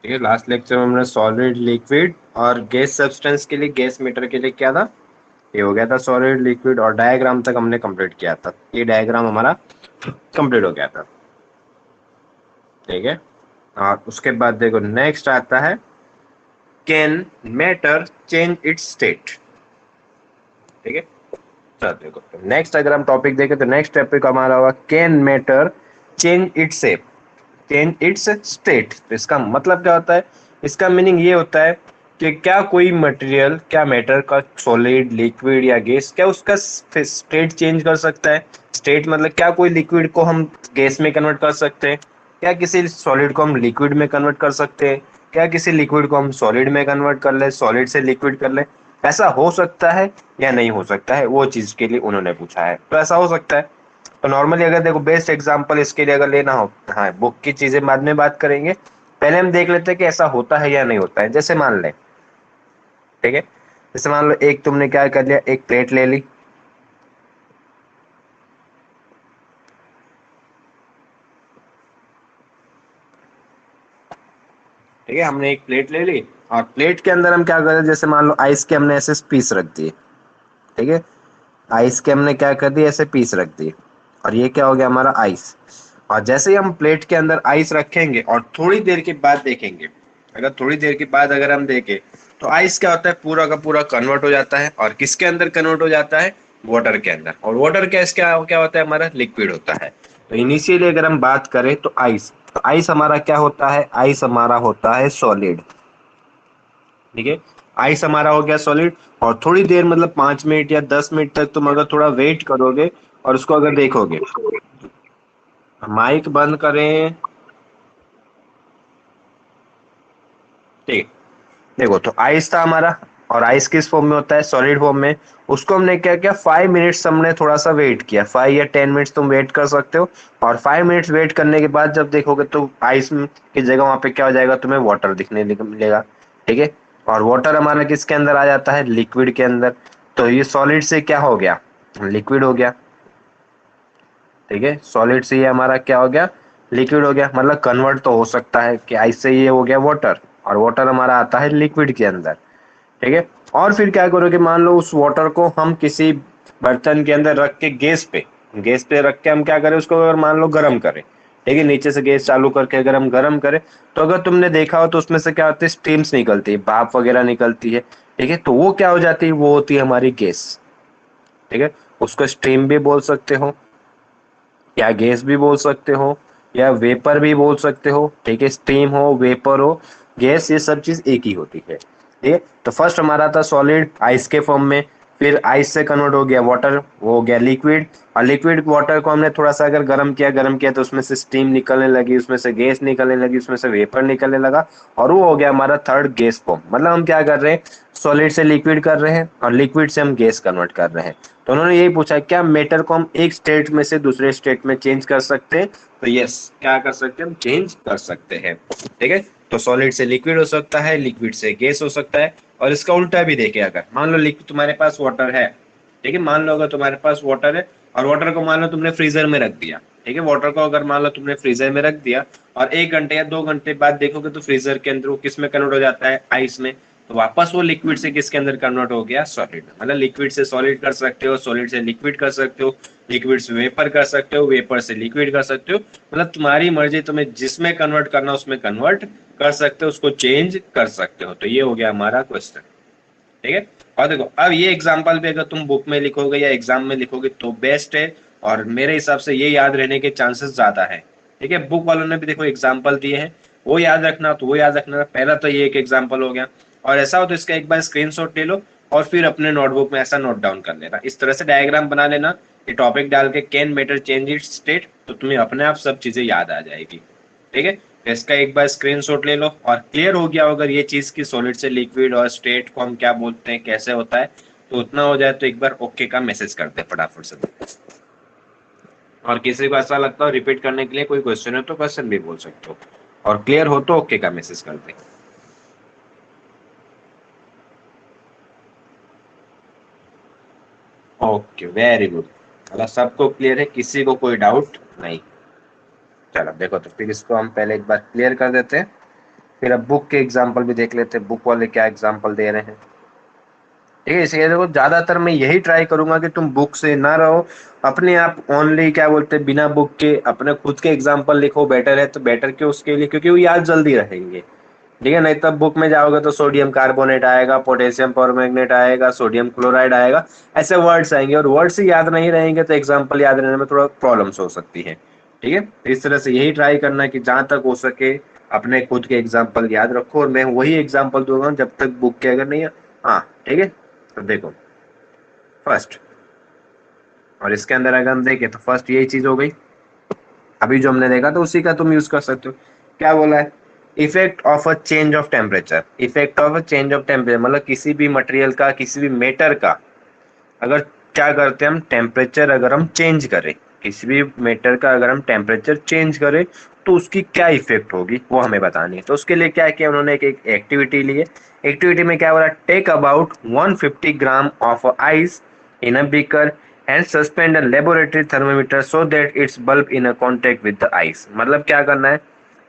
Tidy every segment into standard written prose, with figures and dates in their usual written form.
ठीक है, last lecture में हमने सॉलिड, लिक्विड और गैस सब्सटेंस के लिए, गैस मीटर के लिए क्या था, ये हो गया था सॉलिड, लिक्विड और डायग्राम तक हमने कंप्लीट किया था। ये डायग्राम हमारा कंप्लीट हो गया था। ठीक है, और उसके बाद देखो नेक्स्ट आता है can matter change it's state. ठीक है, चलो देखो नेक्स्ट अगर हम टॉपिक देखें तो नेक्स्ट टॉपिक हमारा होगा can matter change its shape, change it's state. तो इसका मतलब क्या होता है, इसका मीनिंग ये होता है कि क्या कोई मटेरियल, क्या मैटर का, सॉलिड, लिक्विड या गैस, क्या उसका स्टेट चेंज कर सकता है। स्टेट मतलब क्या कोई लिक्विड को हम गैस में कन्वर्ट कर सकते हैं, क्या किसी सॉलिड को हम लिक्विड में कन्वर्ट कर सकते हैं, क्या किसी लिक्विड को हम सॉलिड में कन्वर्ट कर ले, सॉलिड से लिक्विड कर ले। ऐसा हो सकता है या नहीं हो सकता है, वो चीज के लिए उन्होंने पूछा है। तो ऐसा हो सकता है। तो नॉर्मली अगर देखो बेस्ट एग्जांपल इसके लिए अगर लेना हो, हाँ बुक की चीजें बाद में बात करेंगे, पहले हम देख लेते हैं कि ऐसा होता है या नहीं होता है। जैसे मान ले, ठीक है, जैसे मान लो एक तुमने क्या कर लिया, एक प्लेट ले ली, ठीक है, हमने एक प्लेट ले ली और प्लेट के अंदर हम क्या कर रहे हैं, जैसे मान लो आइस के हमने ऐसे पीस रख दिए। ठीक है, आइस के हमने क्या कर दिया, ऐसे पीस रख दिए और ये क्या हो गया हमारा आइस। और जैसे ही हम प्लेट के अंदर आइस रखेंगे और थोड़ी देर के बाद देखेंगे, अगर थोड़ी देर के बाद अगर हम देखें तो आइस क्या होता है, पूरा का पूरा कन्वर्ट हो जाता है। और किसके अंदर कन्वर्ट हो जाता है, वाटर के अंदर। और वाटर गैस क्या क्या होता है, हमारा लिक्विड होता है। तो इनिशियली अगर हम बात करें तो आइस, तो आइस हमारा क्या होता है, आइस हमारा होता है सॉलिड। ठीक है, आइस हमारा हो गया सॉलिड। और थोड़ी देर मतलब 5 मिनट या 10 मिनट तक तुम अगर थोड़ा वेट करोगे और उसको अगर देखोगे, माइक बंद करें, ठीक, देखो तो आइस था हमारा, और आइस किस फॉर्म में होता है, सॉलिड फॉर्म में। उसको हमने क्या किया, 5 मिनट्स हमने थोड़ा सा वेट किया, 5 या 10 मिनट्स तुम वेट कर सकते हो। और 5 मिनट्स वेट करने के बाद जब देखोगे तो आइस की जगह वहां पे क्या हो जाएगा, तुम्हें वाटर दिखने मिलेगा। ठीक है, और वाटर हमारा किसके अंदर आ जाता है, लिक्विड के अंदर। तो ये सॉलिड से क्या हो गया, लिक्विड हो गया। ठीक है, सॉलिड से ये हमारा क्या हो गया, लिक्विड हो गया। मतलब कन्वर्ट तो हो सकता है कि आइस से ये हो गया वाटर, और वाटर हमारा आता है लिक्विड के अंदर। ठीक है, और फिर क्या करोगे, मान लो उस वाटर को हम किसी बर्तन के अंदर रख के गैस पे रख के हम क्या करें, उसको अगर मान लो गर्म करें। ठीक है, नीचे से गैस चालू करके अगर हम गर्म करें, तो अगर तुमने देखा हो तो उसमें से क्या होती है, स्टीम्स निकलती है, भाप वगैरह निकलती है। ठीक है, तो वो क्या हो जाती है, वो होती है हमारी गैस। ठीक है, उसको स्टीम भी बोल सकते हो, या गैस भी बोल सकते हो, या वेपर भी बोल सकते हो। ठीक है, स्टीम हो, वेपर हो, गैस, ये सब चीज एक ही होती है। ठीक है, तो फर्स्ट हमारा था सॉलिड आइस के फॉर्म में, फिर आइस से कन्वर्ट हो गया वाटर, वो हो गया लिक्विड। और लिक्विड वाटर को हमने थोड़ा सा अगर गर्म किया तो उसमें से स्टीम निकलने लगी, उसमें से गैस निकलने लगी, उसमें से वेपर निकलने लगा, और वो हो गया हमारा थर्ड गैस फॉर्म। मतलब हम क्या कर रहे हैं, सॉलिड से लिक्विड कर रहे हैं और लिक्विड से हम गैस कन्वर्ट कर रहे हैं। तो उन्होंने यही पूछा क्या मैटर को हम एक स्टेट में से दूसरे स्टेट में चेंज कर सकते हैं। तो यस, क्या कर सकते हैं, हम चेंज कर सकते हैं। ठीक है, तो सॉलिड से लिक्विड हो सकता है, लिक्विड से गैस हो सकता है। और इसका उल्टा भी देखे, अगर मान लो लिक्विड तुम्हारे पास वाटर है, ठीक है, मान लो अगर तुम्हारे पास वाटर है और वाटर को मान लो तुमने फ्रीजर में रख दिया। ठीक है, वाटर को अगर मान लो तुमने फ्रीजर में रख दिया और 1 घंटे या 2 घंटे बाद देखोगे तो फ्रीजर के अंदर वो किस में कन्वर्ट हो जाता है, आइस में। तो वापस वो लिक्विड से किसके अंदर कन्वर्ट हो गया, सॉलिड। मतलब लिक्विड से सॉलिड कर सकते हो, सॉलिड से लिक्विड कर सकते हो, लिक्विड से वेपर कर सकते हो, वेपर से लिक्विड कर सकते हो। मतलब तुम्हारी मर्जी, तुम्हें जिसमें कन्वर्ट करना उसमें कन्वर्ट कर सकते हो, उसको चेंज कर सकते हो। तो ये हो गया हमारा क्वेश्चन। ठीक है, और देखो अब ये एग्जाम्पल भी अगर तुम बुक में लिखोगे या एग्जाम में लिखोगे तो बेस्ट है, और मेरे हिसाब से ये याद रहने के चांसेस ज्यादा है। ठीक है, बुक वालों ने भी देखो एग्जाम्पल दिए हैं, वो याद रखना, तो वो याद रखना। पहला तो ये एक एग्जाम्पल हो गया, और ऐसा हो तो इसका एक बार स्क्रीनशॉट ले लो और फिर अपने नोटबुक में ऐसा नोट डाउन कर लेना, इस तरह से डायग्राम बना लेना, ये टॉपिक डाल के can matter change it state, तो तुम्हें अपने आप सब चीजें याद आ जाएगी। ठीक है, तो इसका एक बार स्क्रीनशॉट ले लो, और क्लियर हो गया अगर ये चीज की सॉलिड से लिक्विड और स्टेट को हम क्या बोलते हैं, कैसे होता है, तो उतना हो जाए तो एक बार ओके का मैसेज कर दे फटाफट से। और किसी को ऐसा लगता हो रिपीट करने के लिए कोई क्वेश्चन है तो क्वेश्चन भी बोल सकते हो, और क्लियर हो तो ओके का मैसेज कर दे। ओके, वेरी गुड, मतलब सबको क्लियर है, किसी को कोई डाउट नहीं। चलो देखो, तो फिर इसको हम पहले एक बार क्लियर कर देते हैं, फिर अब बुक के एग्जाम्पल भी देख लेते हैं, बुक वाले क्या एग्जाम्पल दे रहे हैं। ठीक है, इसलिए देखो ज्यादातर मैं यही ट्राई करूंगा कि तुम बुक से ना रहो, अपने आप ओनली क्या बोलते हैं बिना बुक के अपने खुद के एग्जाम्पल लिखो, बेटर है तो बेटर क्यों उसके लिए, क्योंकि वो याद जल्दी रहेंगे। ठीक है, नहीं तब बुक में जाओगे तो सोडियम कार्बोनेट आएगा, पोटेशियम परमैंगनेट आएगा, सोडियम क्लोराइड आएगा, ऐसे वर्ड्स आएंगे और वर्ड्स ही याद नहीं रहेंगे तो एग्जाम्पल याद रहने में थोड़ा प्रॉब्लम्स हो सकती है। ठीक है, इस तरह से यही ट्राई करना है कि जहां तक हो सके अपने खुद के एग्जाम्पल याद रखो, और मैं वही एग्जाम्पल दूंगा जब तक बुक के अगर नहीं है। हाँ ठीक है, तो देखो फर्स्ट, और इसके अंदर अगर हम देखें तो फर्स्ट यही चीज हो गई, अभी जो हमने देखा तो उसी का तुम यूज कर सकते हो। क्या बोला है, effect of a change of temperature, effect of a change of temperature मतलब किसी भी मटेरियल का, किसी भी मेटर का अगर क्या करते हैं हम, टेम्परेचर अगर हम चेंज करें, किसी भी मेटर का अगर हम टेम्परेचर चेंज करें तो उसकी क्या इफेक्ट होगी वो हमें बतानी है। तो उसके लिए क्या किया उन्होंने, एक एक्टिविटी ली है। एक्टिविटी में क्या बोला, take about 150 gram of ice in a beaker and suspend a laboratory thermometer so that its bulb in a contact with the ice. मतलब क्या करना है,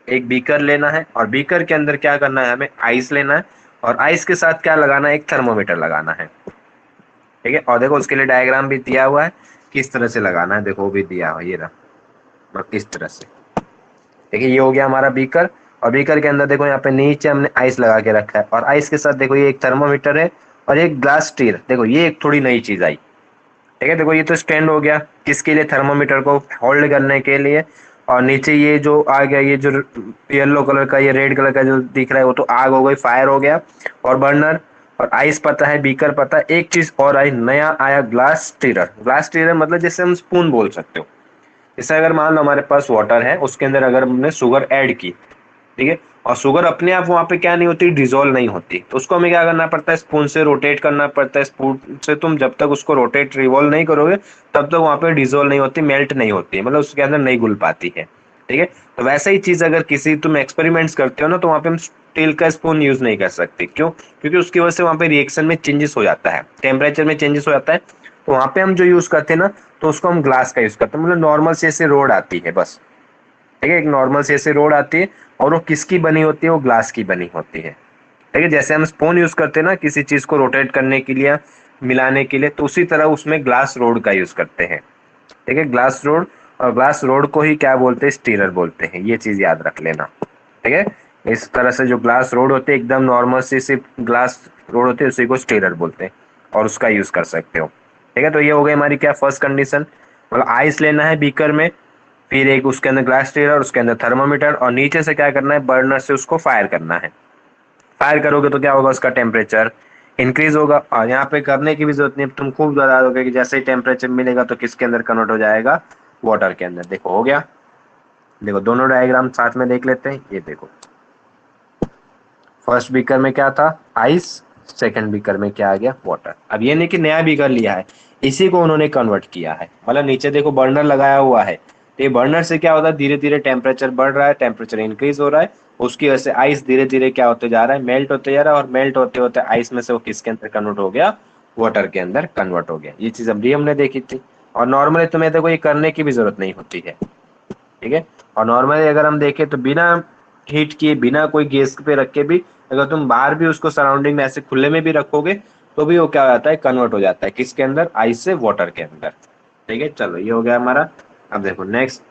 एक बीकर लेना है और बीकर के अंदर क्या करना है, हमें आइस लेना है और आइस के साथ क्या लगाना है, एक थर्मोमीटर लगाना है। ठीक है, और देखो उसके लिए डायग्राम भी दिया हुआ है किस तरह से लगाना है, देखो वो भी दिया हुआ है, ये रहा, मतलब किस तरह से। देखिए ये हो गया हमारा बीकर, और बीकर के अंदर देखो यहाँ पे नीचे हमने आइस लगा के रखा है और आइस के साथ देखो ये एक थर्मोमीटर है और एक ग्लास स्टीर, देखो ये एक थोड़ी नई चीज आई। ठीक है, देखो ये तो स्टैंड हो गया किसके लिए, थर्मोमीटर को होल्ड करने के लिए, और नीचे ये जो आ गया, ये जो येलो कलर का, ये रेड कलर का जो दिख रहा है वो तो आग हो गई, फायर हो गया, और बर्नर, और आइस पता है, बीकर पता है, एक चीज और आई, नया आया ग्लास स्टीरर। ग्लास स्टीरर मतलब जैसे हम स्पून बोल सकते हो, जैसे अगर मान लो हमारे पास वाटर है, उसके अंदर अगर हमने शुगर ऐड की, ठीक है, और शुगर अपने आप वहां पे क्या नहीं होती, डिजोल्व नहीं होती, तो उसको हमें क्या करना पड़ता है, स्पून से रोटेट करना पड़ता है। स्पून से तुम जब तक उसको रोटेट रिवॉल्व नहीं करोगे तब तक वहां पे डिजोल्व नहीं होती, मेल्ट नहीं होती, मतलब उसके अंदर नहीं घुल पाती है। ठीक है, तो वैसा ही चीज अगर किसी तुम एक्सपेरिमेंट्स करते हो ना, तो वहां पे हम स्टील का स्पून यूज नहीं कर सकते, क्यों, क्योंकि उसकी वजह से वहां पे रिएक्शन में चेंजेस हो जाता है, टेम्परेचर में चेंजेस हो जाता है। तो वहां पे हम जो यूज करते हैं ना, तो उसको हम ग्लास का यूज करते हैं, मतलब नॉर्मल से ऐसे रोड आती है बस। ठीक है, एक नॉर्मल से ऐसे रोड आती है और वो किसकी बनी होती है, वो ग्लास की बनी होती है। ठीक है, जैसे हम स्पून यूज करते हैं ना किसी चीज को रोटेट करने के लिए, मिलाने के लिए, तो उसी तरह उसमें ग्लास रोड का यूज करते हैं। ठीक है, ग्लास रोड, और ग्लास रोड को ही क्या बोलते हैं, स्टीरर बोलते हैं, ये चीज याद रख लेना। ठीक है, इस तरह से जो ग्लास रोड होते हैं एकदम नॉर्मल से सिर्फ ग्लास रोड होते हैं, उसी को स्टीरर बोलते हैं और उसका यूज कर सकते हो। ठीक है, तो ये हो गई हमारी क्या फर्स्ट कंडीशन, मतलब आइस लेना है बीकर में, फिर एक उसके अंदर ग्लास स्टीरर, उसके अंदर थर्मोमीटर, और नीचे से क्या करना है, बर्नर से उसको फायर करना है। फायर करोगे तो क्या होगा, उसका टेम्परेचर इंक्रीज होगा, और यहाँ पे करने की भी जरूरत नहीं, तुम खूब बता दोगे कि जैसे ही टेम्परेचर मिलेगा तो किसके अंदर कन्वर्ट हो जाएगा, वाटर के अंदर। देखो हो गया, देखो दोनों डायग्राम साथ में देख लेते हैं। ये देखो फर्स्ट बीकर में क्या था, आइस, सेकंड बीकर में क्या आ गया, वाटर। अब ये नहीं कि नया बीकर लिया है, इसी को उन्होंने कन्वर्ट किया है, मतलब नीचे देखो बर्नर लगाया हुआ है, तो ये बर्नर से क्या होता है, धीरे धीरे टेम्परेचर बढ़ रहा है, टेम्परेचर इंक्रीज हो रहा है, उसकी वजह से आइस धीरे धीरे क्या होते जा रहा है, मेल्ट होते जा रहा है, और मेल्ट होते होते आइस में से वो किसके अंदर कन्वर्ट हो गया, वाटर के अंदर कन्वर्ट हो गया। ये चीज अभी हमने देखी थी, और नॉर्मली तुम्हें देखो ये करने की भी जरूरत नहीं होती है। ठीक है, और नॉर्मली अगर हम देखें तो बिना हीट किए, बिना कोई गैस पे रख के भी, अगर तुम बाहर भी उसको सराउंडिंग में ऐसे खुले में भी रखोगे तो भी वो क्या हो जाता है, कन्वर्ट हो जाता है किसके अंदर, आइस से वाटर के अंदर। ठीक है, चलो ये हो गया हमारा। अब देखो नेक्स्ट,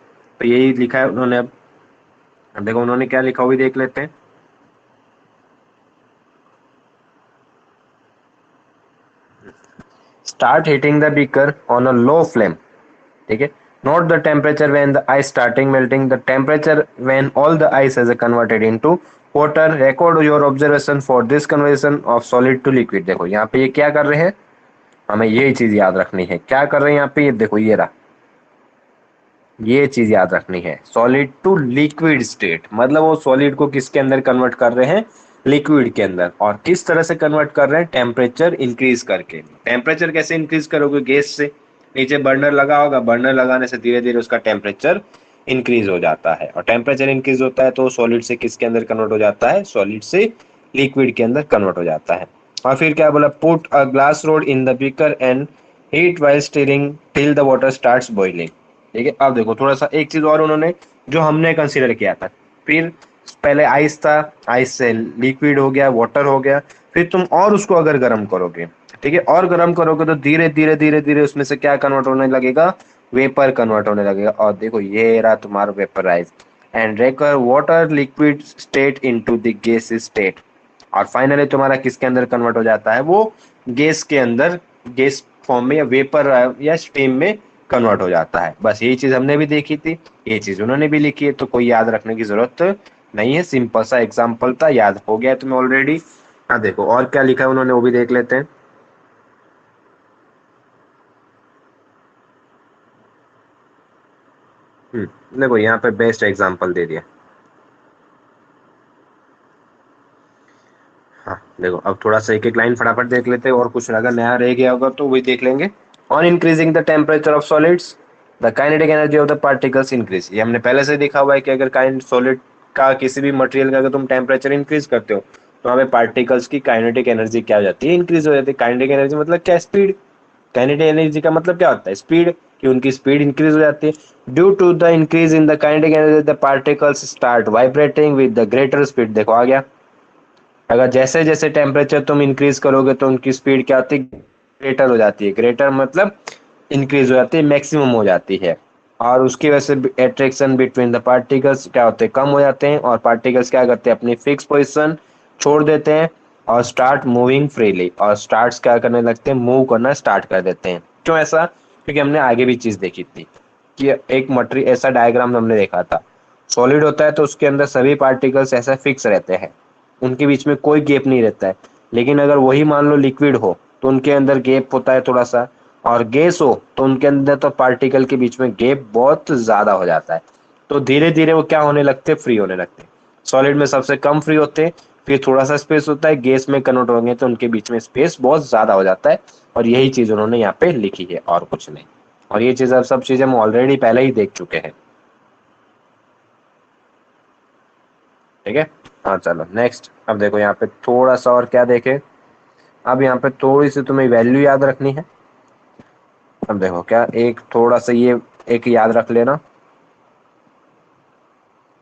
तो यही लिखा है उन्होंने। अब देखो उन्होंने क्या लिखा हुआ भी देख लेते हैं। Start heating the beaker on a low flame. ठीक है, note the temperature when the ice starting melting, the temperature when all the ice has converted into water, record your observation for this conversion of solid to liquid। देखो यहाँ पे ये क्या कर रहे हैं, हमें यही चीज याद रखनी है, क्या कर रहे हैं यहाँ पे, ये देखो ये रहा, ये चीज याद रखनी है, सॉलिड टू लिक्विड स्टेट, मतलब वो सॉलिड को किसके अंदर कन्वर्ट कर रहे हैं, लिक्विड के अंदर, और किस तरह से कन्वर्ट कर रहे हैं, टेम्परेचर इंक्रीज करके। टेम्परेचर कैसे इंक्रीज करोगे, गैस से, नीचे बर्नर लगा होगा, बर्नर लगाने से धीरे धीरे उसका टेम्परेचर इंक्रीज हो जाता है, और टेम्परेचर इंक्रीज होता है तो सॉलिड से किसके अंदर कन्वर्ट हो जाता है, सॉलिड से लिक्विड के अंदर कन्वर्ट हो जाता है। और फिर क्या बोला, put a glass rod in the beaker and heat while steering till the water starts boiling. ठीक है, अब देखो थोड़ा सा एक चीज और उन्होंने जो हमने कंसीडर किया था, फिर पहले आइस था, आइस से लिक्विड हो गया, वाटर हो गया, फिर तुम और उसको अगर गर्म करोगे, ठीक है, और गर्म करोगे तो धीरे धीरे धीरे धीरे उसमें से क्या कन्वर्ट होने लगेगा, वेपर कन्वर्ट होने लगेगा। और देखो ये रहा तुम्हारा वेपराइज एंड रेकर water liquid state into the gas state. और फाइनली तुम्हारा किसके अंदर कन्वर्ट हो जाता है, वो गैस के अंदर, गैस फॉर्म में या वेपर या स्टीम में कन्वर्ट हो जाता है। बस यही चीज हमने भी देखी थी, ये चीज उन्होंने भी लिखी है, तो कोई याद रखने की जरूरत नहीं है, सिंपल सा एग्जांपल था, याद हो गया तुम्हें ऑलरेडी। हाँ देखो और क्या लिखा है उन्होंने, वो भी देख लेते हैं। देखो यहाँ पे बेस्ट एग्जांपल दे दिया। हाँ देखो अब थोड़ा सा एक एक लाइन फटाफट देख लेते हैं, और कुछ अगर नया रह गया होगा तो वही देख लेंगे। On increasing the temperature of solids the kinetic energy of the particles increase. ये हमने पहले से देखा हुआ है कि अगर काइंड सॉलिड का किसी भी मटेरियल का अगर तुम टेम्परेचर इंक्रीज करते हो तो वहाँ पे पार्टिकल्स की काइनेटिक एनर्जी क्या हो जाती है, इंक्रीज हो जाती है। काइनेटिक एनर्जी मतलब क्या, स्पीड। काइनेटिक एनर्जी का मतलब क्या होता है, स्पीड, कि उनकी स्पीड इंक्रीज हो जाती है। Due to the increase in the kinetic energy the particles start vibrating with the greater speed. देखो आ गया, अगर जैसे जैसे टेम्परेचर तुम इंक्रीज करोगे तो उनकी स्पीड क्या होती है, ग्रेटर हो जाती है। ग्रेटर मतलब इंक्रीज हो जाती है, मैक्सिमम हो जाती है। और उसकी वजह से अट्रैक्शन बिटवीन द पार्टिकल्स क्या होते हैं, कम हो जाते हैं, और पार्टिकल्स क्या करते हैं, अपनी फिक्स पोजिशन छोड़ देते हैं और स्टार्ट मूविंग फ्रीली, और स्टार्ट क्या करने लगते हैं, मूव करना स्टार्ट कर देते हैं। क्यों ऐसा, क्योंकि हमने आगे भी चीज देखी थी कि एक मटेरियल, ऐसा डायग्राम हमने देखा था, सॉलिड होता है तो उसके अंदर सभी पार्टिकल्स ऐसा फिक्स रहते हैं, उनके बीच में कोई गैप नहीं रहता है। लेकिन अगर वही मान लो लिक्विड हो तो उनके अंदर गैप होता है थोड़ा सा, और गैस हो तो उनके अंदर तो पार्टिकल के बीच में गैप बहुत ज्यादा हो जाता है। तो धीरे धीरे वो क्या होने लगते, फ्री होने लगते हैं। सॉलिड में सबसे कम फ्री होते हैं, फिर थोड़ा सा स्पेस होता है, गैस में कन्वर्ट होंगे तो उनके बीच में स्पेस बहुत ज्यादा हो जाता है। और यही चीज उन्होंने यहाँ पे लिखी है और कुछ नहीं। और ये चीज अब सब चीजें हम ऑलरेडी पहले ही देख चुके हैं, ठीक है। हाँ चलो नेक्स्ट, अब देखो यहाँ पे थोड़ा सा और क्या देखे। अब यहाँ पे थोड़ी सी तुम्हें वैल्यू याद रखनी है। अब देखो क्या, एक थोड़ा सा ये एक याद रख लेना,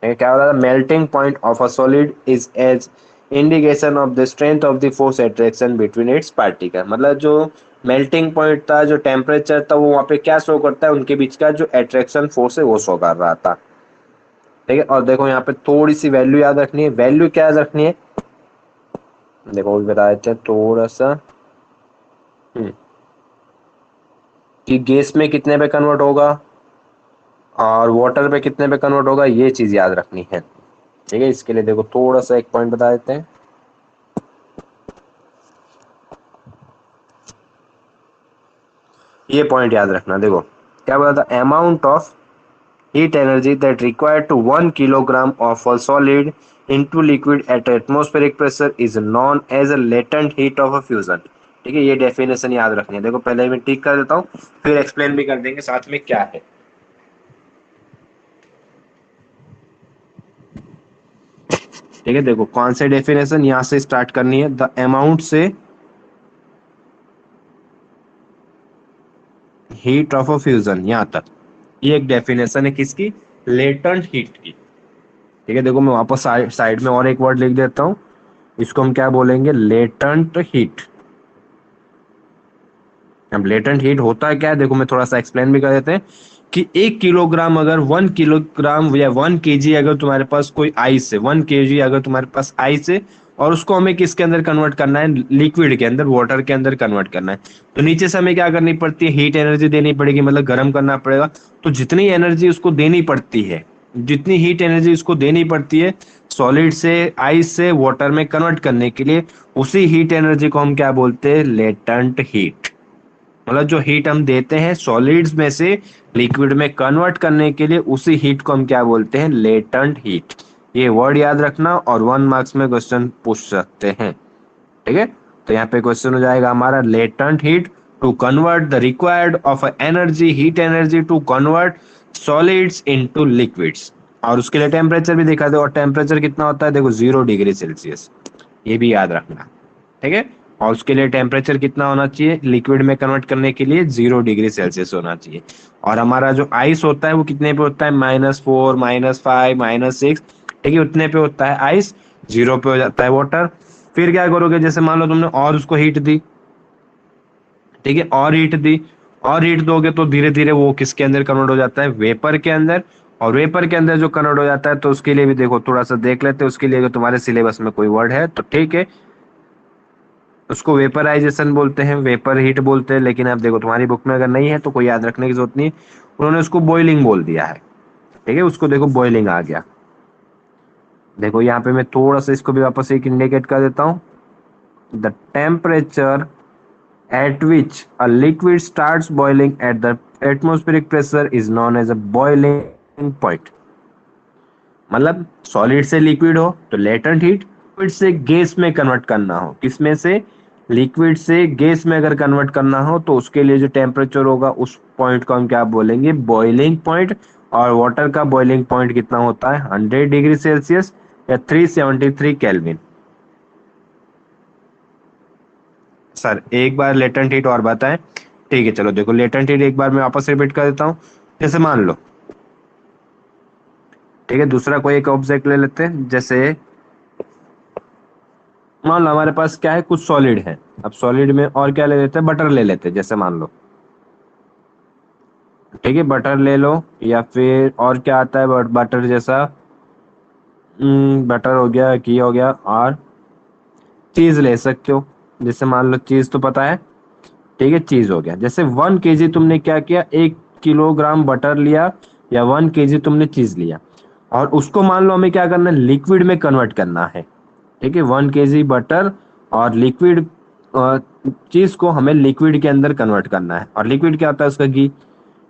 ये क्या होता है, melting point of a solid is as indication of the strength of the force attraction between its particle. मतलब जो मेल्टिंग पॉइंट था, जो टेम्परेचर था, वो वहाँ पे क्या शो करता है, उनके बीच का जो अट्रैक्शन फोर्स है वो शो कर रहा था, ठीक है। और देखो यहाँ पे थोड़ी सी वैल्यू याद रखनी है। वैल्यू क्या याद रखनी है, देखो वो भी बता देते हैं थोड़ा सा। हम्म, कि गैस में कितने पे कन्वर्ट होगा और वाटर पे कितने पे कन्वर्ट होगा, ये चीज याद रखनी है, ठीक है। इसके लिए देखो थोड़ा सा एक पॉइंट बता देते हैं, ये पॉइंट याद रखना। देखो क्या बोला था, amount of heat energy that required to 1 kilogram of a solid into liquid at atmospheric pressure is known as a latent heat of a fusion। ठीक है, ये डेफिनेशन याद रखनी है। देखो पहले मैं टिक कर देता हूँ, फिर एक्सप्लेन भी कर देंगे साथ में क्या है। ठीक है, देखो कौन से डेफिनेशन यहाँ से स्टार्ट करनी है, द अमाउंट से हीट ऑफ अ फ्यूजन, यहाँ तक ये एक डेफिनेशन है किसकी, लेटेंट हीट की। ठीक है, देखो मैं वापस साइड में और एक वर्ड लिख देता हूँ, इसको हम क्या बोलेंगे, लेटेंट हीट। अब लेटेंट हीट होता है क्या है, देखो मैं थोड़ा सा एक्सप्लेन भी कर देते हैं कि 1 किलोग्राम, अगर 1 किलोग्राम या 1 केजी अगर तुम्हारे पास कोई आइस है, 1 केजी अगर तुम्हारे पास आइस है, और उसको हमें किसके अंदर कन्वर्ट करना है, लिक्विड के अंदर, वाटर के अंदर कन्वर्ट करना है, तो नीचे से हमें क्या करनी पड़ती है, हीट एनर्जी देनी पड़ेगी, मतलब गर्म करना पड़ेगा। तो जितनी एनर्जी उसको देनी पड़ती है, जितनी हीट एनर्जी उसको देनी पड़ती है सॉलिड से आइस से वाटर में कन्वर्ट करने के लिए, उसी हीट एनर्जी को हम क्या बोलते हैं, लेटेंट हीट। मतलब जो हीट हम देते हैं सॉलिड्स में से लिक्विड में कन्वर्ट करने के लिए, उसी हीट को हम क्या बोलते हैं, लेटेंट हीट। ये वर्ड याद रखना और 1 मार्क्स में क्वेश्चन पूछ सकते हैं, ठीक है। तो यहाँ पे क्वेश्चन हो जाएगा हमारा, latent heat to convert the required of energy, heat energy to convert solids into liquids. और उसके लिए टेम्परेचर भी दिखा दो, और टेम्परेचर कितना होता है, देखो 0 डिग्री सेल्सियस, ये भी याद रखना, ठीक है। और उसके लिए टेम्परेचर कितना होना चाहिए, लिक्विड में कन्वर्ट करने के लिए 0 डिग्री सेल्सियस होना चाहिए। और हमारा जो आइस होता है वो कितने पे होता है, -4, -5, -6, ठीक है, उतने पे होता है आइस, जीरो पे हो जाता है वाटर। फिर क्या करोगे, जैसे मान लो तुमने और उसको हीट दी, ठीक है, और हीट दी, और हीट दोगे तो धीरे धीरे वो किसके अंदर कन्वर्ट हो जाता है, वेपर के अंदर। और वेपर के अंदर जो कन्वर्ट हो जाता है तो उसके लिए भी देखो थोड़ा सा देख लेते हैं, उसके लिए अगर तुम्हारे सिलेबस में कोई वर्ड है तो ठीक है, उसको वेपराइजेशन बोलते हैं, वेपर हीट बोलते हैं, लेकिन अब देखो तुम्हारी बुक में अगर नहीं है तो कोई याद रखने की जरूरत नहीं, उन्होंने उसको बॉइलिंग बोल दिया है। ठीक है, उसको देखो बॉइलिंग आ गया। देखो यहाँ पे मैं थोड़ा सा इसको भी वापस एक इंडिकेट कर देता हूँ। The temperature at which a liquid starts boiling at the atmospheric pressure is known as a boiling point। मतलब सॉलिड से लिक्विड हो तो लेटेंट हीट, लिक्विड से गैस में कन्वर्ट करना हो, किसमें से, लिक्विड से गैस में अगर कन्वर्ट करना हो तो उसके लिए जो टेम्परेचर होगा उस पॉइंट को हम क्या बोलेंगे, बॉइलिंग पॉइंट। और वाटर का बॉइलिंग पॉइंट कितना होता है, 100 डिग्री सेल्सियस या 373 केल्विन। सर एक बार लेटेंट हीट और बताएं। ठीक है चलो देखो, लेटेंट हीट एक बार मैं वापस रिपीट कर देता हूँ। जैसे मान लो, ठीक है, दूसरा कोई एक ऑब्जेक्ट ले लेते हैं, जैसे मान लो हमारे पास क्या है, कुछ सॉलिड है। अब सॉलिड में और क्या ले लेते हैं, बटर ले लेते हैं, जैसे मान लो, ठीक है, बटर ले लो। या फिर और क्या आता है बटर जैसा, बटर हो गया, घी हो गया, और चीज ले सकते हो। जैसे मान लो चीज तो पता है, ठीक है, चीज हो गया। जैसे 1 kg तुमने क्या किया, 1 किलोग्राम बटर लिया, या 1 kg तुमने चीज लिया, और उसको मान लो हमें क्या करना है, लिक्विड में कन्वर्ट करना है। ठीक है, 1 kg बटर और लिक्विड, चीज को हमें लिक्विड के अंदर कन्वर्ट करना है। और लिक्विड क्या होता है, उसका घी।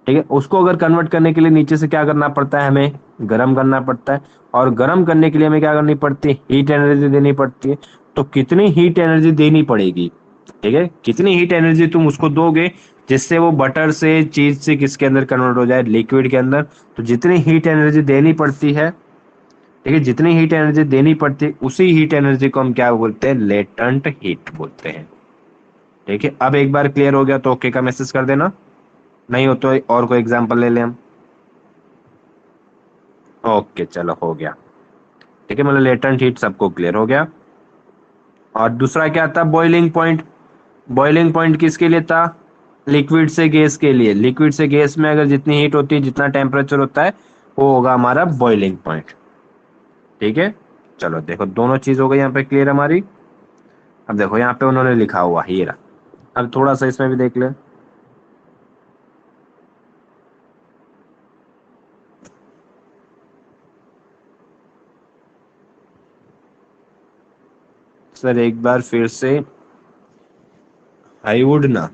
ठीक है, उसको अगर कन्वर्ट करने के लिए नीचे से क्या करना पड़ता है, हमें गर्म करना पड़ता है। और गर्म करने के लिए हमें क्या करनी पड़ती है, हीट एनर्जी देनी पड़ती है। तो कितनी हीट एनर्जी देनी पड़ेगी, ठीक है, कितनी हीट एनर्जी तुम उसको दोगे जिससे वो बटर से, चीज से किसके अंदर कन्वर्ट हो जाए, लिक्विड के अंदर। तो जितनी हीट एनर्जी देनी पड़ती है, ठीक है, जितनी हीट एनर्जी देनी पड़ती है उसी हीट एनर्जी को हम क्या बोलते हैं, लेटेंट हीट बोलते हैं। ठीक है, अब एक बार क्लियर हो गया तो ओके का मैसेज कर देना, नहीं हो तो और कोई एग्जांपल ले लें हम। ओके चलो हो गया। ठीक है, मतलब लेटेंट हीट सबको क्लियर हो गया। और दूसरा क्या था, बॉइलिंग पॉइंट। बॉइलिंग पॉइंट किसके लिए था, लिक्विड से गैस के लिए। लिक्विड से गैस में अगर जितनी हीट होती है, जितना टेम्परेचर होता है, वो होगा हमारा बॉइलिंग पॉइंट। ठीक है, चलो देखो दोनों चीज हो गई यहाँ पे क्लियर हमारी। अब देखो यहाँ पे उन्होंने लिखा हुआ है, ये रहा। अब थोड़ा सा इसमें भी देख ले। सर एक बार फिर से, हाईवुड ना,